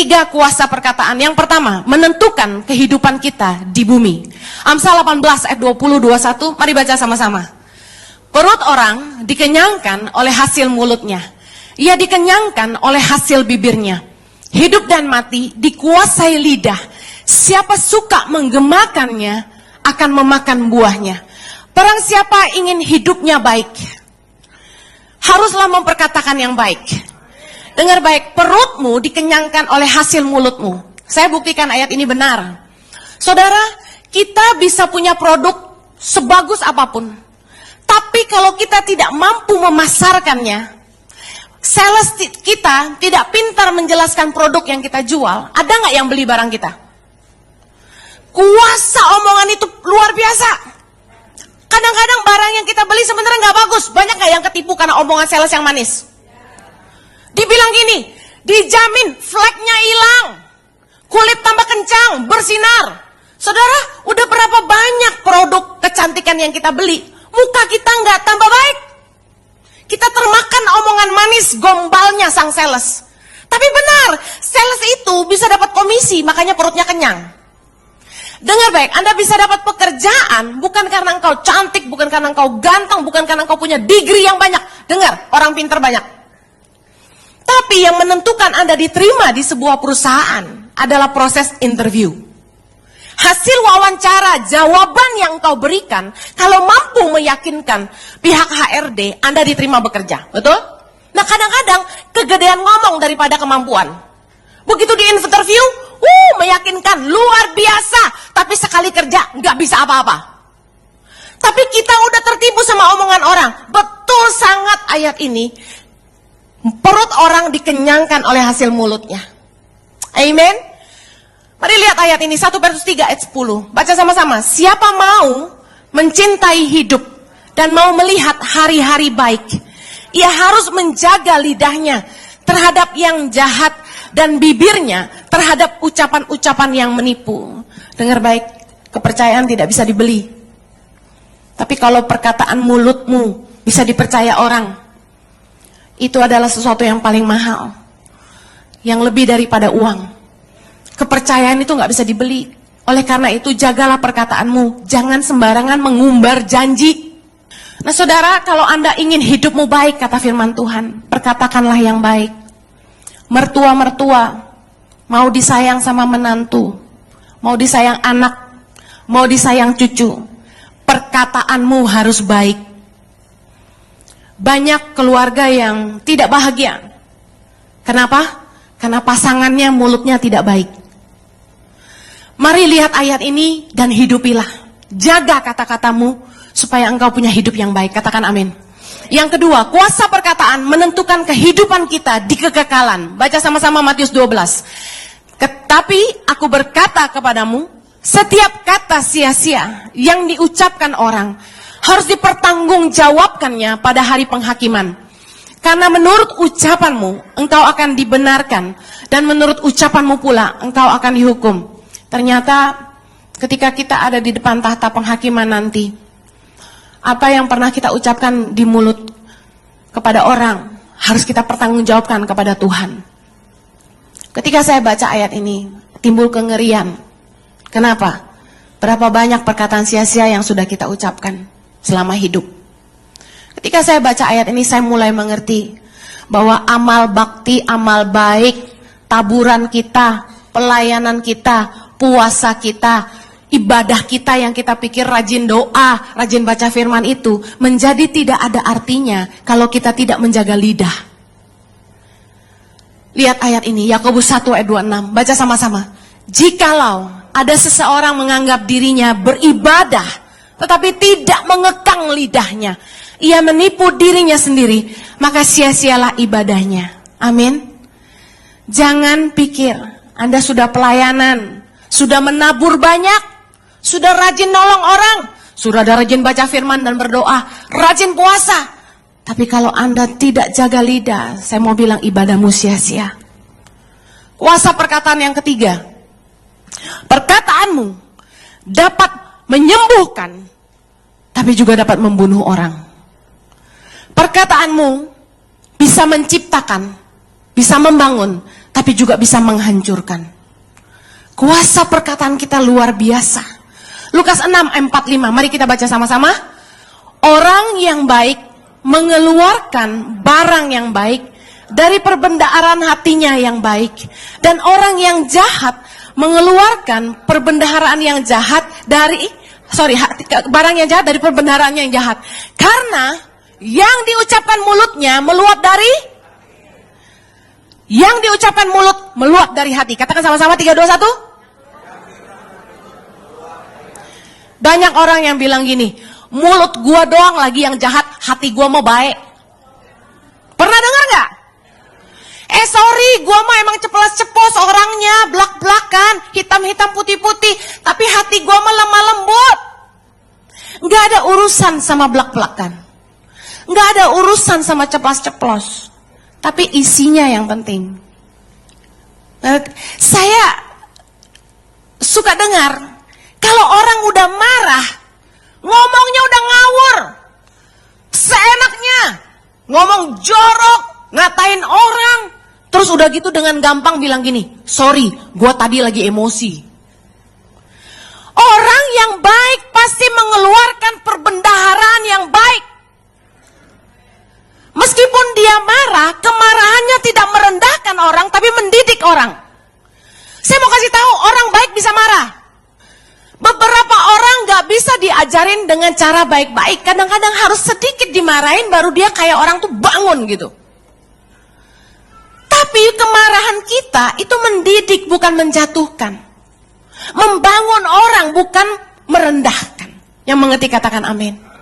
3 kuasa perkataan. Yang pertama, menentukan kehidupan kita di bumi. Amsal 18 ayat 20-21, mari baca sama-sama. Perut orang dikenyangkan oleh hasil mulutnya. Ia dikenyangkan oleh hasil bibirnya. Hidup dan mati dikuasai lidah. Siapa suka menggemakannya akan memakan buahnya. Barang siapa ingin hidupnya baik, haruslah memperkatakan yang baik. Dengar baik, perutmu dikenyangkan oleh hasil mulutmu. Saya buktikan ayat ini benar. Saudara, kita bisa punya produk sebagus apapun, tapi kalau kita tidak mampu memasarkannya, sales kita tidak pintar menjelaskan produk yang kita jual, ada nggak yang beli barang kita? Kuasa omongan itu luar biasa. Kadang-kadang barang yang kita beli sebenarnya nggak bagus. Banyak nggak yang ketipu karena omongan sales yang manis? Dibilang gini, dijamin fleknya hilang, kulit tambah kencang, bersinar. Saudara, udah berapa banyak produk kecantikan yang kita beli, muka kita nggak tambah baik. Kita termakan omongan manis gombalnya sang sales. Tapi benar, sales itu bisa dapat komisi, makanya perutnya kenyang. Dengar baik, Anda bisa dapat pekerjaan bukan karena engkau cantik, bukan karena engkau ganteng, bukan karena engkau punya degree yang banyak. Dengar, orang pintar banyak. Tapi yang menentukan Anda diterima di sebuah perusahaan adalah proses interview. Hasil wawancara, jawaban yang engkau berikan, kalau mampu meyakinkan pihak HRD, Anda diterima bekerja. Betul? Nah, kadang-kadang kegedean ngomong daripada kemampuan. Begitu di interview, meyakinkan, luar biasa. Tapi sekali kerja, nggak bisa apa-apa. Tapi kita udah tertipu sama omongan orang. Betul sangat ayat ini. Perut orang dikenyangkan oleh hasil mulutnya. Amin. Mari lihat ayat ini, 1 Petrus 3 ayat 10. Baca sama-sama. Siapa mau mencintai hidup dan mau melihat hari-hari baik, ia harus menjaga lidahnya terhadap yang jahat dan bibirnya terhadap ucapan-ucapan yang menipu. Dengar baik, kepercayaan tidak bisa dibeli. Tapi kalau perkataan mulutmu bisa dipercaya orang, itu adalah sesuatu yang paling mahal, yang lebih daripada uang. Kepercayaan itu nggak bisa dibeli. Oleh karena itu jagalah perkataanmu, jangan sembarangan mengumbar janji. Nah saudara, kalau Anda ingin hidupmu baik, kata firman Tuhan, perkatakanlah yang baik. Mertua-mertua mau disayang sama menantu, mau disayang anak, mau disayang cucu, perkataanmu harus baik. Banyak keluarga yang tidak bahagia. Kenapa? Karena pasangannya mulutnya tidak baik. Mari lihat ayat ini dan hidupilah. Jaga kata-katamu supaya engkau punya hidup yang baik. Katakan amin. Yang kedua, kuasa perkataan menentukan kehidupan kita di kekekalan. Baca sama-sama Matius 12. Tetapi aku berkata kepadamu, setiap kata sia-sia yang diucapkan orang harus dipertanggungjawabkannya pada hari penghakiman. Karena menurut ucapanmu, engkau akan dibenarkan. Dan menurut ucapanmu pula, engkau akan dihukum. Ternyata ketika kita ada di depan tahta penghakiman nanti, apa yang pernah kita ucapkan di mulut kepada orang, harus kita pertanggungjawabkan kepada Tuhan. Ketika saya baca ayat ini, timbul kengerian. Kenapa? Berapa banyak perkataan sia-sia yang sudah kita ucapkan selama hidup. Ketika saya baca ayat ini, saya mulai mengerti bahwa amal bakti, amal baik, taburan kita, pelayanan kita, puasa kita, ibadah kita yang kita pikir rajin doa, rajin baca firman itu, menjadi tidak ada artinya kalau kita tidak menjaga lidah. Lihat ayat ini, Yakobus 1 ayat 26, baca sama-sama. Jikalau ada seseorang menganggap dirinya beribadah, tetapi tidak mengekang lidahnya, ia menipu dirinya sendiri, maka sia-sialah ibadahnya. Amin. Jangan pikir Anda sudah pelayanan, sudah menabur banyak, sudah rajin nolong orang, sudah ada rajin baca firman dan berdoa, rajin puasa. Tapi kalau Anda tidak jaga lidah, saya mau bilang ibadahmu sia-sia. Kuasa perkataan yang ketiga, perkataanmu dapat menyembuhkan, tapi juga dapat membunuh orang. Perkataanmu bisa menciptakan, bisa membangun, tapi juga bisa menghancurkan. Kuasa perkataan kita luar biasa. Lukas 6:45, mari kita baca sama-sama. Orang yang baik mengeluarkan barang yang baik dari perbendaharaan hatinya yang baik. Dan orang yang jahat mengeluarkan perbendaharaan yang jahat dari, barang yang jahat dari perbendaharaan yang jahat. Karena yang diucapkan mulutnya meluap dari, yang diucapkan mulut meluap dari hati. Katakan sama-sama 3, 2, 1. Banyak orang yang bilang gini, mulut gua doang lagi yang jahat, hati gua mau baik. Pernah dengar gak? Sorry, gua mah emang ceplas-ceplos orangnya, blak-blakan, hitam-hitam putih-putih, tapi hati gua mah lemah lembut. Gak ada urusan sama blak-blakan. Gak ada urusan sama ceplas-ceplos. Tapi isinya yang penting. Saya suka dengar, kalau orang udah marah, ngomongnya udah ngawur, seenaknya, ngomong jorok, ngatain orang, terus udah gitu dengan gampang bilang gini, sorry, gua tadi lagi emosi. Orang yang baik pasti mengeluarkan perbendaharaan yang baik. Meskipun dia marah, kemarahannya tidak merendahkan orang, tapi mendidik orang. Saya mau kasih tahu, orang baik bisa marah. Beberapa orang gak bisa diajarin dengan cara baik-baik. Kadang-kadang harus sedikit dimarahin, baru dia kayak orang tuh bangun gitu. Tapi kemarahan kita itu mendidik, bukan menjatuhkan. Membangun orang, bukan merendahkan. Yang mengerti katakan amin.